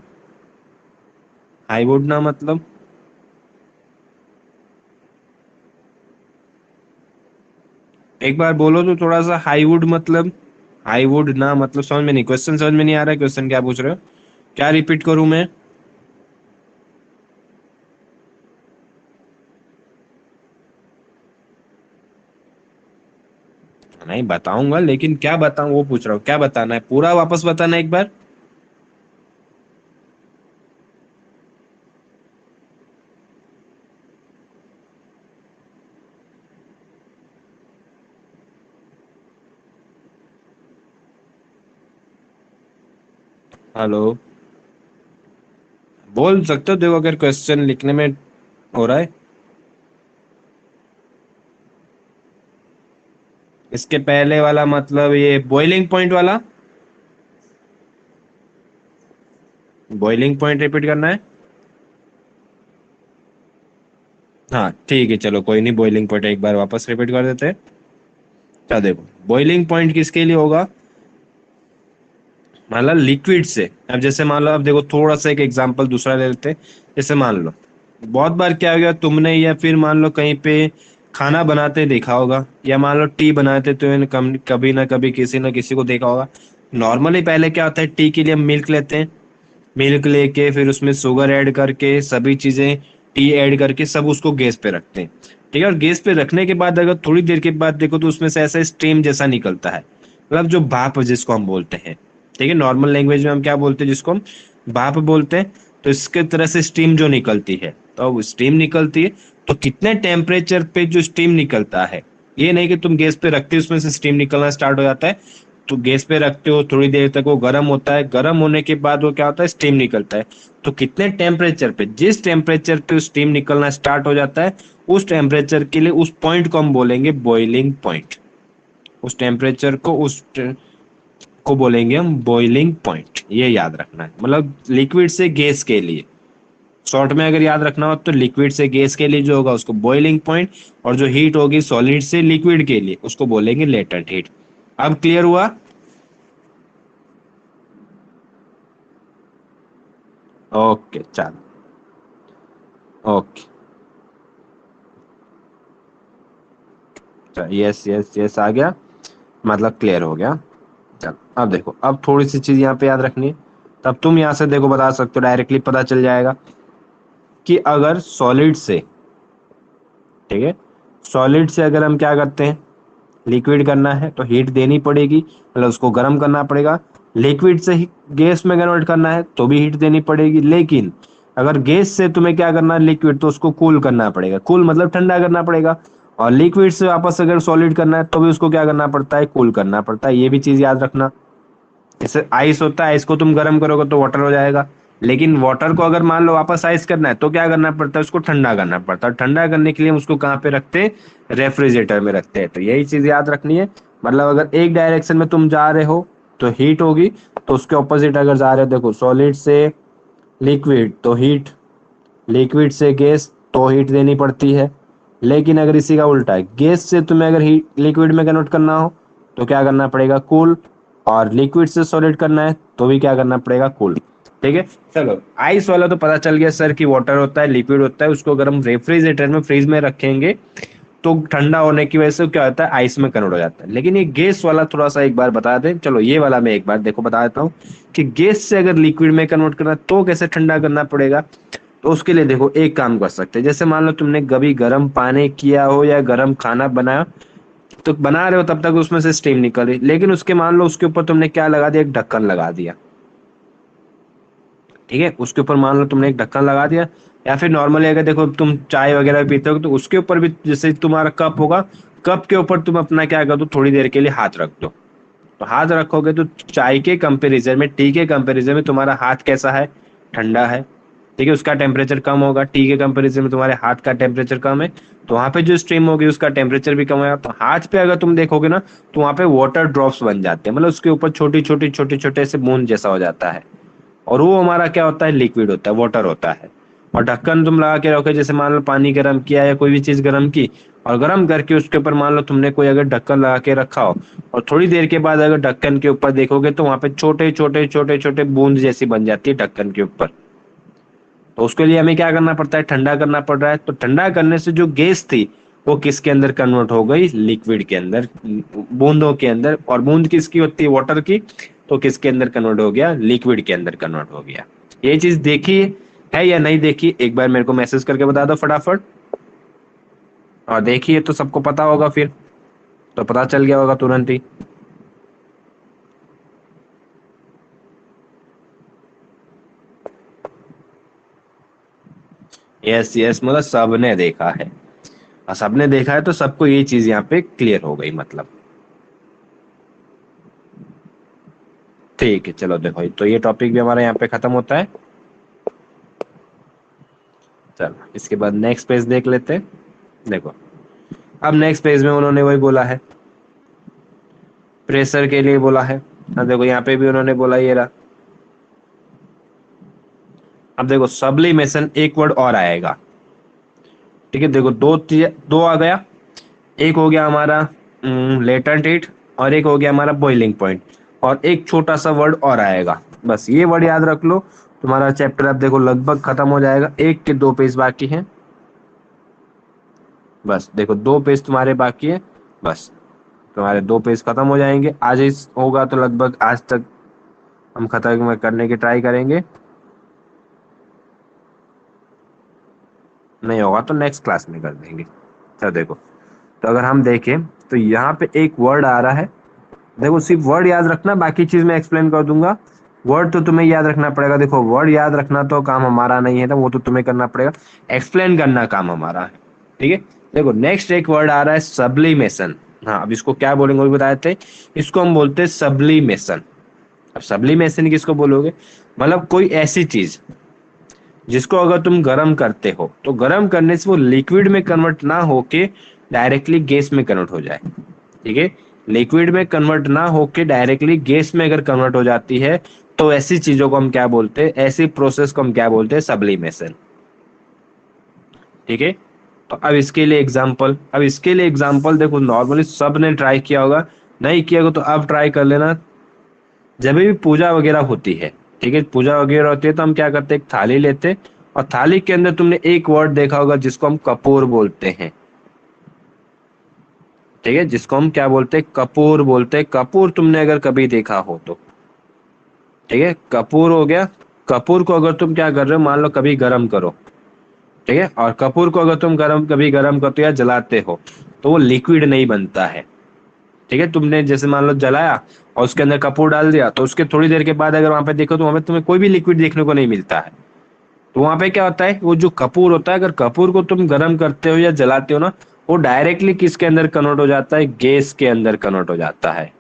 हाईवुड ना मतलब, एक बार बोलो तो थोड़ा सा, हाईवुड मतलब, हाईवुड ना मतलब समझ में नहीं, क्वेश्चन समझ में नहीं आ रहा है, क्वेश्चन क्या पूछ रहे हो, क्या रिपीट करूं मैं। नहीं बताऊंगा, लेकिन क्या बताऊं वो पूछ रहा हूँ, क्या बताना है, पूरा वापस बताना है एक बार। हेलो, बोल सकते हो, देखो अगर क्वेश्चन लिखने में हो रहा है। इसके पहले वाला मतलब ये बॉइलिंग पॉइंट वाला, बॉइलिंग पॉइंट रिपीट करना है। हाँ ठीक है चलो कोई नहीं, बॉइलिंग पॉइंट एक बार वापस रिपीट कर देते हैं। क्या देखो, बॉइलिंग पॉइंट किसके लिए होगा, मतलब लिक्विड से। अब जैसे मान लो, अब देखो थोड़ा सा एक एग्जांपल दूसरा ले लेते हैं। जैसे मान लो, बहुत बार क्या हो गया तुमने, या फिर मान लो कहीं पे खाना बनाते देखा होगा, या मान लो टी बनाते तो कभी ना कभी किसी ना किसी को देखा होगा। नॉर्मली पहले क्या होता है, टी के लिए हम मिल्क लेते हैं, मिल्क लेके फिर उसमें शुगर ऐड करके सभी चीजें, टी ऐड करके सब उसको गैस पे रखते हैं। ठीक है, और गैस पे रखने के बाद अगर थोड़ी देर के बाद देखो तो उसमें से ऐसा स्टीम जैसा निकलता है, मतलब जो भाप जिसको हम बोलते हैं। ठीक है, नॉर्मल लैंग्वेज में हम क्या बोलते हैं, जिसको हम भाप बोलते हैं। तो इसके तरह से स्टीम जो निकलती है, तो अब स्टीम निकलती है, तो कितने टेम्परेचर पे जो स्टीम निकलता है, ये नहीं कि तुम गैस पे रखते हो उसमें से स्टीम निकलना स्टार्ट हो जाता है। तो गैस पे रखते हो, थोड़ी देर तक वो गर्म होता है, गर्म होने के बाद वो क्या होता है, स्टीम निकलता है। तो कितने टेम्परेचर पे, जिस टेम्परेचर पे स्टीम निकलना स्टार्ट हो जाता है, उस टेम्परेचर के लिए उस पॉइंट को हम बोलेंगे बॉइलिंग पॉइंट। उस टेम्परेचर को को बोलेंगे हम बॉइलिंग पॉइंट। ये याद रखना है, मतलब लिक्विड से गैस के लिए। शॉर्ट में अगर याद रखना हो तो लिक्विड से गैस के लिए जो होगा उसको बॉइलिंग पॉइंट, और जो हीट होगी सॉलिड से लिक्विड के लिए उसको बोलेंगे लेटेंट हीट। अब क्लियर हुआ? ओके चलो। ओके, यस यस यस आ गया, मतलब क्लियर हो गया। चल अब देखो, अब थोड़ी सी चीज यहाँ पे याद रखनी है। तब तुम यहाँ से देखो बता सकते हो, डायरेक्टली पता चल जाएगा कि अगर सॉलिड से, ठीक है, सॉलिड से अगर हम क्या करते हैं, लिक्विड करना है तो हीट देनी पड़ेगी, मतलब उसको गर्म करना पड़ेगा। लिक्विड से ही गैस में कन्वर्ट करना है तो भी हीट देनी पड़ेगी। लेकिन अगर गैस से तुम्हें क्या करना है, लिक्विड, तो उसको कूल करना पड़ेगा। कूल मतलब ठंडा करना पड़ेगा। और लिक्विड से वापस अगर सॉलिड करना है तो भी उसको क्या करना पड़ता है, कूल करना पड़ता है। ये भी चीज याद रखना। जैसे आइस होता है, आइस को तुम गर्म करोगे तो वाटर हो जाएगा। लेकिन वाटर को अगर मान लो वापस आइस करना है तो क्या करना पड़ता है, उसको ठंडा करना पड़ता है। ठंडा करने के लिए हम उसको कहाँ पे रखते हैं, रेफ्रिजरेटर में रखते हैं। तो यही चीज याद रखनी है। मतलब अगर एक डायरेक्शन में तुम जा रहे हो तो हीट होगी, तो उसके ऑपोजिट अगर जा रहे हो, देखो सॉलिड से लिक्विड तो हीट, लिक्विड से गैस तो हीट देनी पड़ती है। लेकिन अगर इसी का उल्टा है, गैस से तुम्हें अगर हीट लिक्विड में कन्वर्ट करना हो तो क्या करना पड़ेगा, कूल। और लिक्विड से सॉलिड करना है तो भी क्या करना पड़ेगा, कूल। ठीक है। चलो आइस वाला तो पता चल गया सर कि वाटर होता है, लिक्विड होता है, उसको अगर हम रेफ्रिजरेटर में फ्रीज में रखेंगे तो ठंडा होने की वजह से क्या होता है, आइस में कन्वर्ट हो जाता है। लेकिन ये गैस वाला थोड़ा सा एक बार बता दें, चलो ये वाला मैं एक बार देखो बता देता हूँ कि गैस से अगर लिक्विड में कन्वर्ट करना है तो कैसे ठंडा करना पड़ेगा। तो उसके लिए देखो एक काम कर सकते हैं, जैसे मान लो तुमने कभी गर्म पानी किया हो या गर्म खाना बनाया, तो बना रहे हो तब तक उसमें से स्टीम निकल रही, लेकिन उसके मान लो उसके ऊपर तुमने क्या लगा दिया, एक ढक्कन लगा दिया। ठीक है, उसके ऊपर मान लो तुमने एक ढक्कन लगा दिया। या फिर नॉर्मली अगर देखो तुम चाय वगैरह पीते हो तो उसके ऊपर भी, जैसे तुम्हारा कप होगा, कप के ऊपर तुम अपना क्या कर दो, थोड़ी देर के लिए हाथ रख दो। तो हाथ रखोगे तो चाय के कंपैरिजन में, टी के कंपैरिजन में तुम्हारा हाथ कैसा है, ठंडा है। ठीक है, उसका टेम्परेचर कम होगा। टी के कंपैरिजन में तुम्हारे हाथ का टेम्परेचर कम है, तो वहां पे जो स्ट्रीम होगी उसका टेम्परेचर भी कम होगा। तो हाथ पे अगर तुम देखोगे ना, तो वहां पे वाटर ड्रॉप्स बन जाते हैं, मतलब उसके ऊपर छोटी छोटी छोटे छोटे से बूंद जैसा हो जाता है। और वो हमारा क्या होता है, लिक्विड होता है, वाटर होता है। और ढक्कन तुम लगा के रखो, जैसे मान लो पानी गर्म किया या कोई भी चीज गर्म की, और गर्म करके उसके ऊपर मान लो तुमने कोई अगर ढक्कन लगा के रखा हो, और थोड़ी देर के बाद अगर ढक्कन के ऊपर देखोगे तो वहां पे छोटे छोटे छोटे छोटे बूंद जैसी बन जाती है ढक्कन के ऊपर। तो उसके लिए हमें क्या करना पड़ता है, ठंडा करना पड़ रहा है। तो ठंडा करने से जो गैस थी वो किसके अंदर कन्वर्ट हो गई, लिक्विड के अंदर, बूंदों के अंदर। और बूंद किसकी होती है, वाटर की। तो किसके अंदर कन्वर्ट हो गया, लिक्विड के अंदर कन्वर्ट हो गया। ये चीज देखी है या नहीं देखी, एक बार मेरे को मैसेज करके बता दो फटाफट। और देखिए तो सबको पता होगा फिर, तो पता चल गया होगा तुरंत ही। यस यस, मतलब सबने देखा है। और सबने देखा है तो सबको ये चीज यहाँ पे क्लियर हो गई मतलब। ठीक है, चलो देखो तो ये टॉपिक भी हमारा यहाँ पे खत्म होता है। चलो इसके बाद नेक्स्ट पेज देख लेते हैं। देखो अब नेक्स्ट पेज में उन्होंने वही बोला है, प्रेशर के लिए बोला है। अब देखो यहाँ पे भी उन्होंने बोला ये रहा। अब देखो सब्लिमेशन एक वर्ड और आएगा। ठीक है, देखो दो आ गया। एक हो गया हमारा लेटेंट हीट, और एक हो गया हमारा बॉइलिंग पॉइंट। और एक छोटा सा वर्ड और आएगा, बस ये वर्ड याद रख लो। तुम्हारा चैप्टर अब देखो लगभग खत्म हो जाएगा, एक के दो पेज बाकी हैं। बस देखो दो पेज तुम्हारे बाकी है, बस तुम्हारे दो पेज खत्म हो जाएंगे। आज इस होगा तो लगभग आज तक हम खत्म करने की ट्राई करेंगे, नहीं होगा तो नेक्स्ट क्लास में कर देंगे। तो देखो, तो अगर हम देखें तो यहाँ पे एक वर्ड आ रहा है। देखो सिर्फ वर्ड याद रखना, बाकी चीज मैं एक्सप्लेन कर दूंगा। वर्ड तो तुम्हें याद रखना पड़ेगा। देखो वर्ड याद रखना तो काम हमारा नहीं है, तो वो तो तुम्हें करना पड़ेगा। एक्सप्लेन करना काम हमारा है। ठीक है, देखो नेक्स्ट एक वर्ड आ रहा है सब्लिमेशन। हाँ, अब इसको क्या बोलेंगे वो भी बताए थे। इसको हम बोलते हैं सब्लिमेशन। अब सब्लिमेशन किसको बोलोगे, मतलब कोई ऐसी चीज जिसको अगर तुम गर्म करते हो तो गर्म करने से वो लिक्विड में कन्वर्ट ना होके डायरेक्टली गैस में कन्वर्ट हो जाए। ठीक है, लिक्विड में कन्वर्ट ना होके डायरेक्टली गैस में अगर कन्वर्ट हो जाती है तो ऐसी चीजों को हम क्या बोलते हैं, ऐसी प्रोसेस को हम क्या बोलते हैं, सब्लिमेशन। ठीक है, तो अब इसके लिए एग्जांपल देखो, नॉर्मली सब ने ट्राई किया होगा, नहीं किया होगा तो अब ट्राई कर लेना। जब भी पूजा वगैरह होती है, ठीक है, पूजा वगैरह होती है तो हम क्या करते हैं, एक थाली लेते, और थाली के अंदर तुमने एक वर्ड देखा होगा जिसको हम कपूर बोलते हैं। ठीक है, जिसको हम क्या बोलते हैं, कपूर बोलते हैं। कपूर तुमने अगर कभी देखा हो तो, ठीक है, कपूर हो गया। कपूर को अगर तुम क्या कर रहे हो, मान लो कभी गरम करो, ठीक है, और कपूर को अगर तुम कभी गरम करते हो या जलाते हो तो वो लिक्विड नहीं बनता है। ठीक है, तुमने जैसे मान लो जलाया और उसके अंदर कपूर डाल दिया तो उसके थोड़ी देर के बाद अगर वहां पे देखो तो वहां पे तुम्हें कोई भी लिक्विड देखने को नहीं मिलता है। तो वहां पे क्या होता है, वो जो कपूर होता है, अगर कपूर को तुम गर्म करते हो या जलाते हो ना, वो डायरेक्टली किसके अंदर कन्वर्ट हो जाता है, गैस के अंदर कन्वर्ट हो जाता है।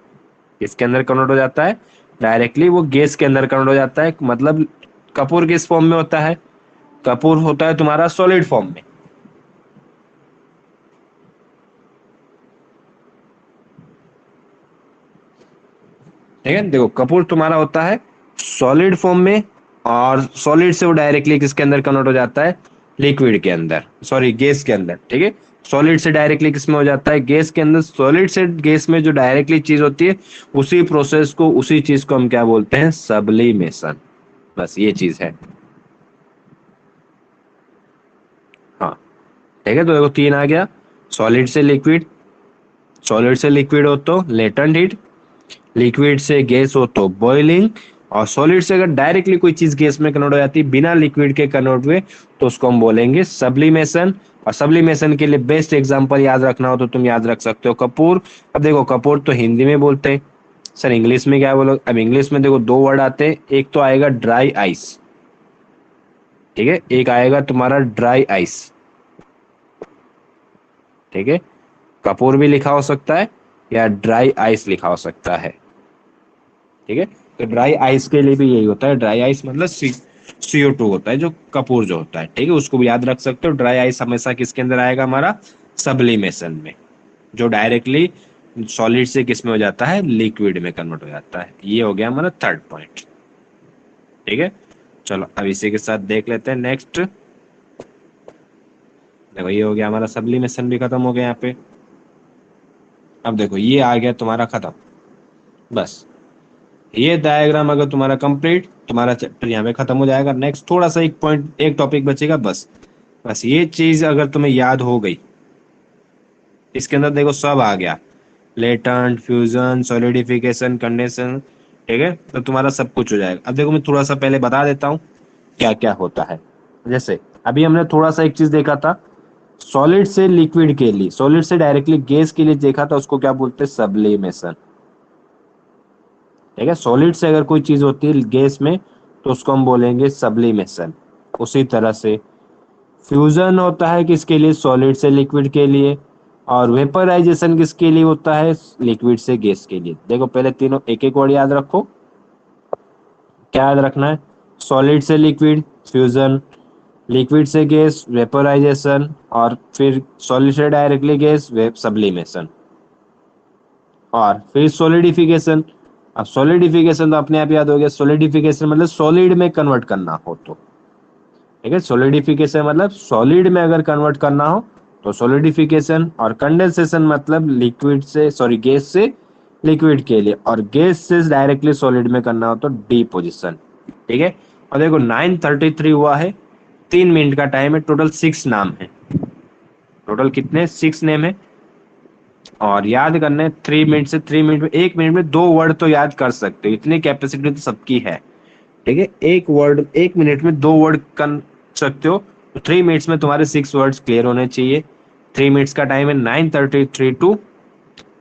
किसके अंदर कन्वर्ट हो जाता है, डायरेक्टली वो गैस के अंदर कन्वर्ट हो जाता है। मतलब कपूर किस फॉर्म में होता है, कपूर होता है तुम्हारा सॉलिड फॉर्म में। ठीक है, देखो कपूर तुम्हारा होता है सॉलिड फॉर्म में, और सॉलिड से वो डायरेक्टली किसके अंदर कन्वर्ट हो जाता है, लिक्विड के अंदर, सॉरी गैस के अंदर। ठीक है, सॉलिड से डायरेक्टली किस में हो जाता है, गैस के अंदर। सॉलिड से गैस में जो डायरेक्टली चीज होती है, उसी प्रोसेस को, उसी चीज को हम क्या बोलते हैं, सब्लिमेशन। बस ये चीज है। हाँ, ठीक है, तो देखो तीन आ गया, सॉलिड से लिक्विड, सॉलिड से लिक्विड हो तो लेटेंट हीट, लिक्विड से गैस हो तो बॉइलिंग, और सॉलिड से अगर डायरेक्टली कोई चीज गैस में कन्वर्ट हो जाती है बिना लिक्विड के कन्वर्ट हुए तो उसको हम बोलेंगे सब्लिमेशन। और सब्लिमेशन के लिए बेस्ट एग्जांपल याद रखना हो तो तुम याद रख सकते हो कपूर। अब देखो कपूर तो हिंदी में बोलते हैं, सर इंग्लिश में क्या बोलो। अब इंग्लिश में देखो दो वर्ड आते हैं, एक तो आएगा ड्राई आइस, ठीक है, एक आएगा तुम्हारा ड्राई आइस। ठीक है, कपूर भी लिखा हो सकता है या ड्राई आइस लिखा हो सकता है। ठीक है, तो ड्राई आइस के लिए भी यही होता है, ड्राई आइस मतलब CO2 होता है, जो कपूर जो होता है। ठीक है, उसको भी याद रख सकते हो। ड्राई आइस हमेशा किसके अंदर आएगा, हमारा सब्लिमेशन में, जो डायरेक्टली सॉलिड से किस में हो जाता है, लिक्विड में कन्वर्ट हो जाता है। ये हो गया हमारा थर्ड पॉइंट। ठीक है, चलो अब इसी के साथ देख लेते हैं नेक्स्ट। देखो ये हो गया हमारा, सब्लिमेशन भी खत्म हो गया यहाँ पे। अब देखो ये आ गया तुम्हारा खत्म। बस ये डायग्राम अगर तुम्हारा कंप्लीट, तुम्हारा चैप्टर यहाँ पे खत्म हो जाएगा। नेक्स्ट थोड़ा सा एक पॉइंट, एक टॉपिक बचेगा बस। बस ये चीज अगर तुम्हें याद हो गई, इसके अंदर देखो सब आ गया, लेटेंट, फ्यूजन, सॉलिडिफिकेशन, कंडेंसेशन। ठीक है, तो तुम्हारा सब कुछ हो जाएगा। अब देखो मैं थोड़ा सा पहले बता देता हूँ क्या क्या होता है। जैसे अभी हमने थोड़ा सा एक चीज देखा था, सॉलिड से लिक्विड के लिए, सॉलिड से डायरेक्टली गैस के लिए देखा था, उसको क्या बोलते हैं, सब्लिमेशन। ठीक है, सॉलिड से अगर कोई चीज होती है गैस में तो उसको हम बोलेंगे सब्लिमेशन। उसी तरह से फ्यूजन होता है किसके लिए, सॉलिड से लिक्विड के लिए, और वेपराइजेशन किसके लिए होता है, लिक्विड से गैस के लिए। देखो पहले तीनों एक एक वर्ड याद रखो, क्या याद रखना है, सॉलिड से लिक्विड फ्यूजन, लिक्विड से गैस वेपराइजेशन, और फिर सॉलिड से डायरेक्टली गैस वेप सब्लिमेशन, और फिर सॉलिडिफिकेशन। अब सॉलिडिफिकेशन तो अपने आप याद हो गया, सॉलिडिफिकेशन मतलब सॉलिड में कन्वर्ट करना हो तो। ठीक है, सॉलिडिफिकेशन मतलब सॉलिड में अगर कन्वर्ट करना हो तो सॉलिडिफिकेशन, और कंडेंसेशन मतलब लिक्विड से, सॉरी गैस से लिक्विड के लिए, और गैस से डायरेक्टली सॉलिड में करना हो तो डिपोजिशन। ठीक है, और देखो 9:33 हुआ है, 3 मिनट का टाइम है, टोटल 6 नाम है। टोटल कितने, 6 नेम है, और याद करने 3 मिनट से, 3 मिनट में, 1 मिनट में 2 वर्ड तो याद कर सकते हो, इतनी कैपेसिटी तो सबकी है। ठीक है, एक वर्ड 1 मिनट में 2 वर्ड कर सकते हो, तो 3 मिनट्स में तुम्हारे 6 वर्ड्स क्लियर होने चाहिए। 3 मिनट्स का टाइम है, 9:33 टू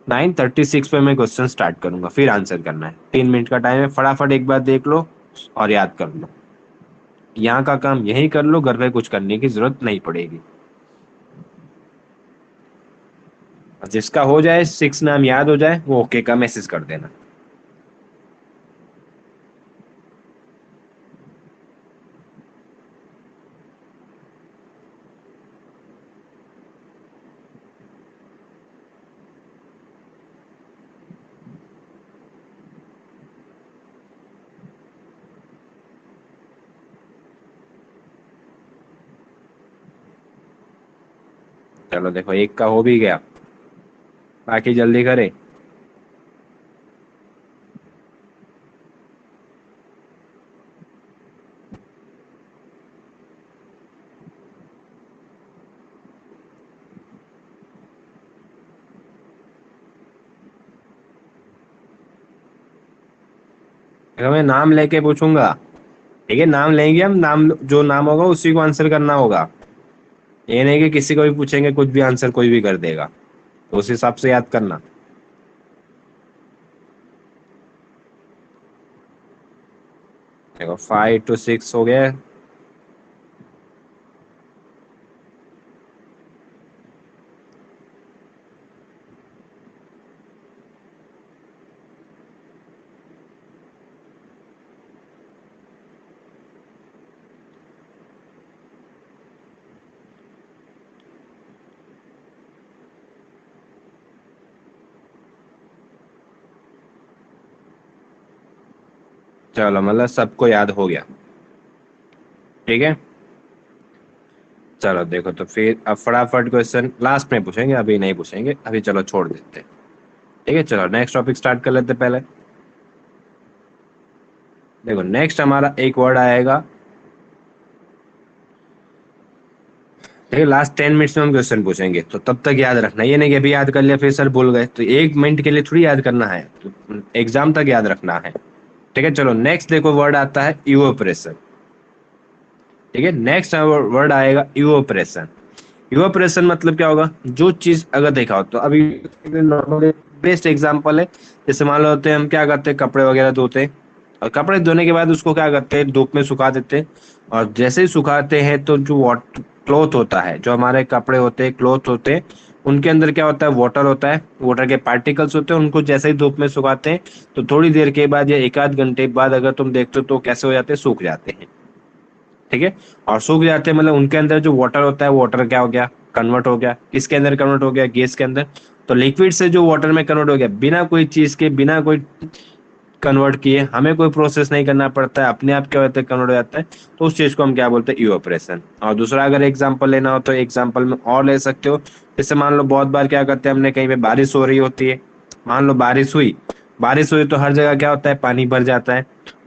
9:36 पे मैं क्वेश्चन स्टार्ट करूंगा, फिर आंसर करना है। 3 मिनट का टाइम है, फटाफट एक बार देख लो और याद कर लो। यहाँ का काम यही कर लो, घर पे कुछ करने की जरूरत नहीं पड़ेगी। जिसका हो जाए 6 नाम याद हो जाए वो ओके का मैसेज कर देना। चलो देखो एक का हो भी गया, बाकी जल्दी करे। देखो मैं नाम लेके पूछूंगा, ठीक है, नाम लेंगे हम, नाम जो नाम होगा उसी को आंसर करना होगा। ये नहीं कि किसी को भी पूछेंगे कुछ भी आंसर कोई भी कर देगा, तो उस हिसाब से याद करना। देखो 5 to 6 हो गया। चलो मतलब सबको याद हो गया, ठीक है। चलो देखो तो फिर अब फटाफट क्वेश्चन लास्ट में पूछेंगे, अभी नहीं पूछेंगे, अभी चलो छोड़ देते हैं। ठीक है, चलो नेक्स्ट टॉपिक स्टार्ट कर लेते हैं पहले। देखो नेक्स्ट हमारा एक वर्ड आएगा, ठीक है, लास्ट 10 मिनट्स में हम क्वेश्चन पूछेंगे, तो तब तक याद रखना, ये नहीं कि अभी याद कर लिया फिर सर भूल गए, तो 1 मिनट के लिए थोड़ी याद करना है, तो एग्जाम तक याद रखना है। ठीक है, चलो नेक्स्ट देखो वर्ड आता है इवोपरेशन। ठीक है, नेक्स्ट वर्ड आएगा इवोपरेशन। इवोपरेशन मतलब क्या होगा, जो चीज अगर देखा हो तो अभी नॉर्मली बेस्ट एग्जांपल है, जैसे मान लो होते हैं हम क्या करते हैं, कपड़े वगैरह धोते हैं, और कपड़े धोने के बाद उसको क्या करते हैं, धूप में सुखा देते हैं। और जैसे ही सुखाते हैं तो जो वाट क्लॉथ होता है, जो हमारे कपड़े होते हैं, क्लॉथ होते हैं, उनके अंदर क्या होता है, वाटर होता है, वाटर के पार्टिकल्स होते हैं, उनको जैसे ही धूप में सुखाते हैं तो थोड़ी देर के बाद या एक आध घंटे बाद अगर तुम देखते हो तो कैसे हो जाते हैं, सूख जाते हैं। ठीक है, और सूख जाते हैं मतलब उनके अंदर जो वाटर होता है, वाटर क्या हो गया, कन्वर्ट हो गया, किसके अंदर कन्वर्ट हो गया, गैस के अंदर। तो लिक्विड से जो वाटर में कन्वर्ट हो गया, बिना कोई चीज के, बिना कोई कन्वर्ट किए, हमें कोई प्रोसेस नहीं करना पड़ता है, अपने आप क्या होता है, कन्वर्ट हो जाता है। तो उस चीज को हम क्या बोलते हैं, इवापोरेशन। और दूसरा अगर एग्जांपल लेना हो तो एग्जांपल में और ले सकते हो, जैसे मान लो बहुत बार क्या करते हैं, हमने कहीं पे बारिश हो रही होती है, मान लो बारिश हुई तो हर जगह क्या होता है, पानी भर जाता है।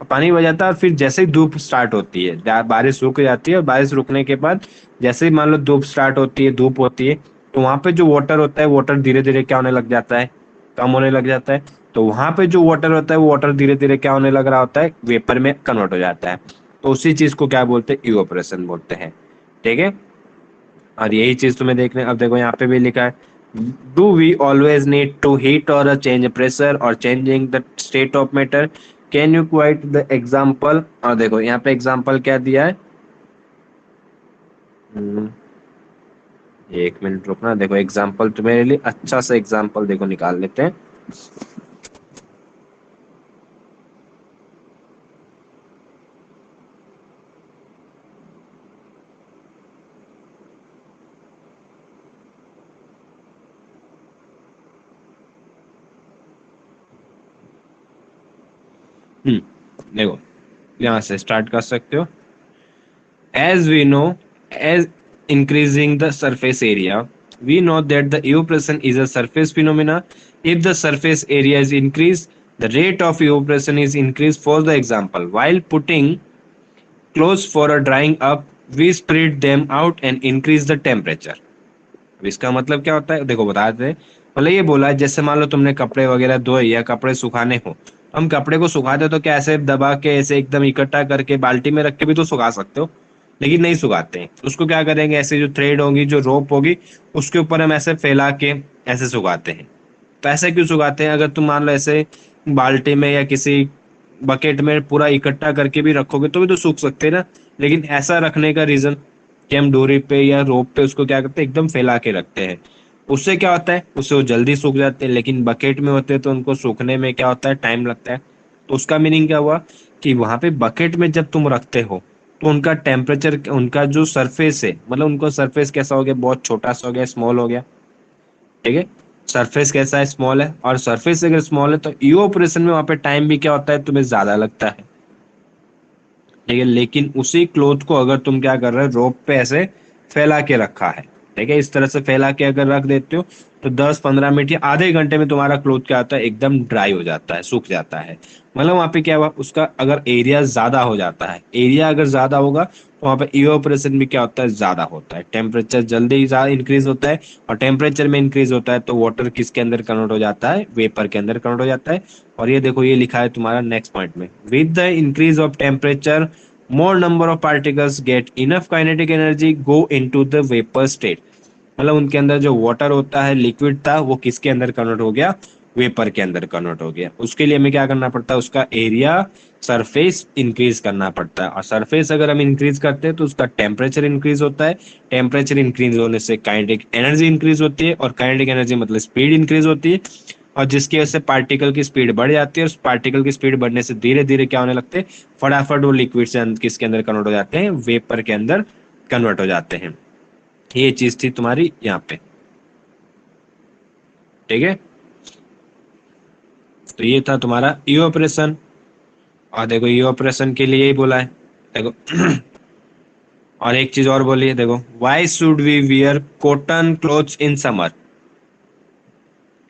पानी भर जाता है और फिर जैसे ही धूप स्टार्ट होती है, बारिश रुक जाती है, और बारिश रुकने के बाद जैसे ही मान लो धूप स्टार्ट होती है, धूप होती है, तो वहां पे जो वाटर होता है, वाटर धीरे धीरे क्या होने लग जाता है, कम होने लग जाता है। तो वहां पे जो वाटर होता है, वो वाटर धीरे धीरे क्या होने लग रहा होता है, वेपर में कन्वर्ट हो जाता है। तो उसी चीज को क्या बोलते हैं, इवापोरेशन बोलते हैं। ठीक है, और यही चीज तुम्हें देखने, अब देखो यहाँ पे भी लिखा है, do we always need to heat और चेंज प्रेशर और changing the state of matter, can you quite the example. और देखो यहाँ पे एग्जाम्पल क्या दिया है, हम्म, 1 मिनट रुकना, देखो एग्जाम्पल तुम्हारे लिए अच्छा सा एग्जाम्पल देखो निकाल लेते हैं। देखो यहाँ से स्टार्ट कर सकते हो। As we know, as increasing the surface area, we know that the evaporation is a surface phenomena. If the surface area is increased, the rate of evaporation is increased. For the example, while putting clothes for a drying up, we spread them out and increase the temperature. अब इसका मतलब क्या होता है, देखो बता देते हैं। मतलब ये बोला है, जैसे मान लो तुमने कपड़े वगैरह धोए या कपड़े सुखाने हो, हम कपड़े को सुखाते तो क्या ऐसे दबा के ऐसे एकदम इकट्ठा करके बाल्टी में रख के भी तो सुखा सकते हो, लेकिन नहीं सुखाते हैं। उसको क्या करेंगे, ऐसे जो थ्रेड होगी, जो रोप होगी, उसके ऊपर हम ऐसे फैला के ऐसे सुखाते हैं। तो ऐसे क्यों सुखाते हैं, अगर तुम मान लो ऐसे बाल्टी में या किसी बकेट में पूरा इकट्ठा करके भी रखोगे तो भी तो सूख सकते हैं ना। लेकिन ऐसा रखने का रीजन कि हम डोरी पे या रोप पे उसको क्या करते हैं, एकदम फैला के रखते हैं। उससे क्या होता है, उससे वो जल्दी सूख जाते हैं, लेकिन बकेट में होते हैं तो उनको सूखने में क्या होता है, टाइम लगता है। तो उसका मीनिंग क्या हुआ कि वहां पे बकेट में जब तुम रखते हो तो उनका टेम्परेचर, उनका जो सरफेस है, मतलब उनका सरफेस कैसा हो गया, बहुत छोटा सा हो गया, स्मॉल हो गया। ठीक है, सरफेस कैसा है, स्मॉल है, और सरफेस अगर स्मॉल है तो इवापोरेशन में वहां पे टाइम भी क्या होता है, तुम्हें ज्यादा लगता है। ठीक है, लेकिन उसी क्लोथ को अगर तुम क्या कर रहे हो, रोप पे ऐसे फैला के रखा है, ठीक है, इस तरह से फैला के अगर रख देते हो तो 10-15 मिनट या आधे घंटे में तुम्हारा क्लोथ क्या होता है, एकदम ड्राई हो जाता है, सूख जाता है। मतलब वहां पे क्या हुआ, उसका अगर एरिया ज्यादा हो जाता है, एरिया अगर ज्यादा होगा तो वहां पे इवापोरेशन भी क्या होता है, ज्यादा होता है, टेम्परेचर जल्दी ही ज्यादा इंक्रीज होता है। और टेम्परेचर में इंक्रीज होता है तो वाटर किसके अंदर कन्वर्ट हो जाता है, वेपर के अंदर कन्वर्ट हो जाता है। और ये देखो, ये लिखा है तुम्हारा नेक्स्ट पॉइंट में, with the increase of temperature more number of particles get enough kinetic energy go into the vapor state। मतलब उनके अंदर जो वाटर होता है, लिक्विड था, वो किसके अंदर कन्वर्ट हो गया, वेपर के अंदर कन्वर्ट हो गया। उसके लिए हमें क्या करना पड़ता है, उसका एरिया, सरफेस इंक्रीज करना पड़ता है। और सरफेस अगर हम इंक्रीज करते हैं तो उसका टेम्परेचर इंक्रीज होता है। टेम्परेचर इंक्रीज होने से काइनेटिक एनर्जी इंक्रीज होती है, और काइनेटिक एनर्जी मतलब स्पीड इंक्रीज होती है। और जिसकी वजह से पार्टिकल की स्पीड बढ़ जाती है, और उस पार्टिकल की स्पीड बढ़ने से धीरे धीरे क्या होने लगते हैं, फटाफट वो लिक्विड से किसके अंदर कन्वर्ट हो जाते हैं, वेपर के अंदर कन्वर्ट हो जाते हैं। ये चीज थी तुम्हारी यहाँ पे। ठीक है, तो ये था तुम्हारा इवापोरेशन। और देखो, इवापोरेशन के लिए ही बोला है, देखो। और एक चीज और बोलिए, देखो, why should we wear cotton clothes in summer.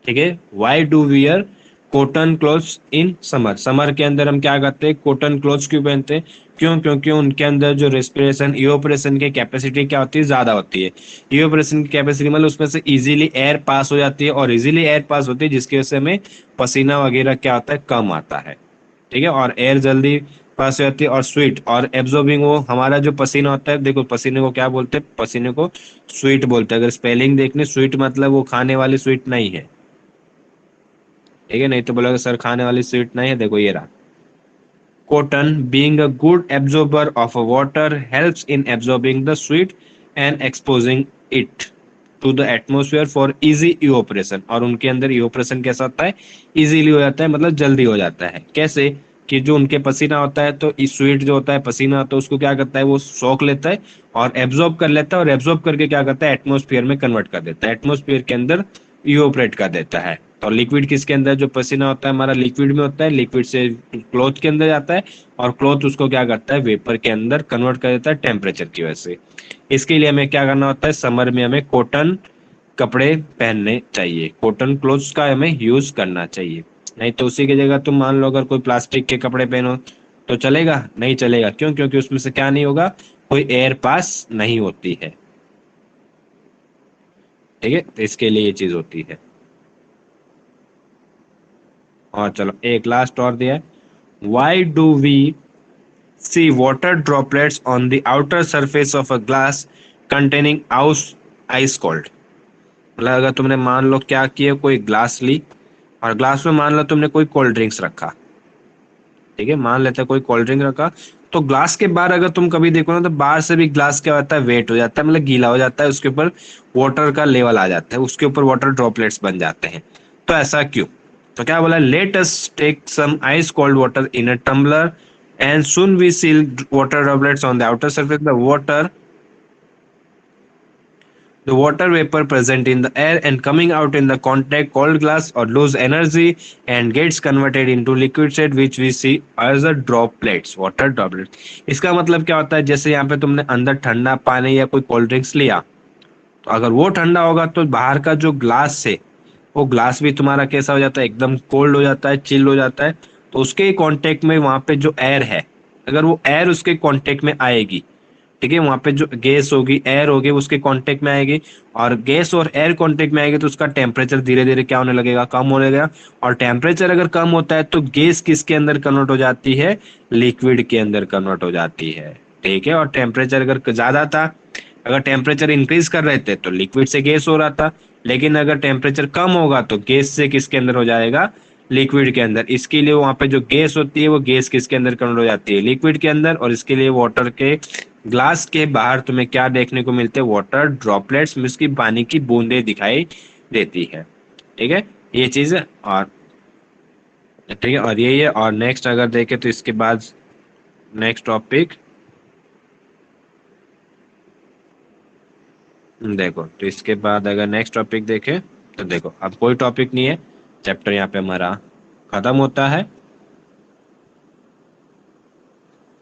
ठीक है, why do wear cotton clothes in summer. Summer के अंदर हम क्या करते हैं, कॉटन क्लोथ्स क्यों पहनते हैं, क्यों, क्योंकि उनके अंदर जो रेस्पिरेशन, इवापोरेशन की कैपेसिटी क्या होती है, ज्यादा होती है। इवापोरेशन की कैपेसिटी मतलब उसमें से इजीली एयर पास हो जाती है, और इजीली एयर पास होती है जिसकी वजह से हमें पसीना वगैरह क्या होता है, कम आता है। ठीक है, और एयर जल्दी पास हो जाती है, और स्वीट और एब्जॉर्बिंग, वो हमारा जो पसीना होता है, देखो पसीने को क्या बोलते हैं, पसीने को स्वीट बोलते हैं। अगर स्पेलिंग देखने, स्वीट मतलब वो खाने वाली स्वीट नहीं है। ठीक है, नहीं तो बोलोगे सर खाने वाली स्वीट नहीं है, देखो ये रहा। Cotton, being a good absorber of water, helps in absorbing the sweat and exposing it to the atmosphere for easy evaporation। और उनके अंदर evaporation कैसा होता है, इजीली हो जाता है, मतलब जल्दी हो जाता है। कैसे कि जो उनके पसीना होता है, तो इस स्वीट जो होता है, पसीना, तो उसको क्या करता है, वो सोख लेता है और एब्जॉर्ब कर लेता है, और एब्जॉर्ब करके क्या करता है, एटमोस्फियर में कन्वर्ट कर देता है, एटमोस्फियर के अंदर इवोपरेट कर देता है। तो लिक्विड किसके अंदर, जो पसीना होता है हमारा लिक्विड में होता है, लिक्विड से क्लॉथ के अंदर जाता है, और क्लॉथ उसको क्या करता है, वेपर के अंदर कन्वर्ट कर देता है टेम्परेचर की वजह से। इसके लिए हमें क्या करना होता है, समर में हमें कॉटन कपड़े पहनने चाहिए, कॉटन क्लोथ्स का हमें यूज करना चाहिए। नहीं तो उसी की जगह तुम मान लो अगर कोई प्लास्टिक के कपड़े पहनो तो चलेगा, नहीं चलेगा, क्यों, क्योंकि उसमें से क्या नहीं होगा, कोई एयर पास नहीं होती है। ठीक है, तो इसके लिए ये चीज होती है। और चलो एक लास्ट और दिया है, why do we see water droplets on the outer surface of a glass containing ice ice cold. मतलब अगर तुमने मान लो क्या किया, कोई ग्लास ली, और ग्लास में मान लो तुमने कोई कोल्ड ड्रिंक्स रखा। ठीक है, मान लेते हैं कोई कोल्ड ड्रिंक रखा, तो ग्लास के बाहर अगर तुम कभी देखो ना, तो बाहर से भी ग्लास क्या होता है, वेट हो जाता है, मतलब गीला हो जाता है, उसके ऊपर वाटर का लेवल आ जाता है, उसके ऊपर वाटर ड्रॉपलेट्स बन जाते हैं। तो ऐसा क्यों, तो क्या बोला, let us take some ice cold water in a tumbler and soon we see water droplets on the outer surface। The water vapor present in the air and coming out in the contact cold glass or lose energy and gets converted into liquid state which we see as a droplets, water droplets। इसका मतलब क्या होता है, जैसे यहाँ पे तुमने अंदर ठंडा पानी या कोई कोल्ड ड्रिंक्स लिया, तो अगर वो ठंडा होगा तो बाहर का जो ग्लास है, वो ग्लास भी तुम्हारा कैसा हो जाता है, एकदम कोल्ड हो जाता है, चिल हो जाता है। तो उसके कांटेक्ट में वहां पे जो एयर है, अगर वो एयर उसके कांटेक्ट में आएगी, ठीक है, वहां पे जो गैस होगी, एयर होगी, उसके कांटेक्ट में आएगी, और गैस और एयर कांटेक्ट में आएगी तो उसका टेम्परेचर धीरे धीरे क्या होने लगेगा, कम होने लगेगा। और टेम्परेचर अगर कम होता है तो गैस किसके अंदर कन्वर्ट हो जाती है, लिक्विड के अंदर कन्वर्ट हो जाती है। ठीक है, और टेम्परेचर अगर ज्यादा था, अगर टेम्परेचर इंक्रीज कर रहे थे तो लिक्विड से गैस हो रहा था, लेकिन अगर टेम्परेचर कम होगा तो गैस से किसके अंदर हो जाएगा, लिक्विड के अंदर। इसके लिए वहां पे जो गैस होती है वो गैस किसके अंदर कन्वर्ट हो जाती है, लिक्विड के अंदर। और इसके लिए वाटर के ग्लास के बाहर तुम्हें क्या देखने को मिलते हैं, वाटर ड्रॉपलेट्स में उसकी पानी की बूंदे दिखाई देती है। ठीक है, ये चीज है। और ठीक है, और यही है। और नेक्स्ट अगर देखें तो इसके बाद नेक्स्ट टॉपिक देखो, तो इसके बाद अगर नेक्स्ट टॉपिक देखें तो देखो अब कोई टॉपिक नहीं है, चैप्टर यहाँ पे हमारा खत्म होता है।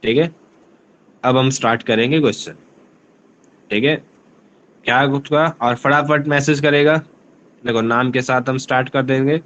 ठीक है, अब हम स्टार्ट करेंगे क्वेश्चन। ठीक है, क्या होगा और फटाफट मैसेज करेगा। देखो नाम के साथ हम स्टार्ट कर देंगे।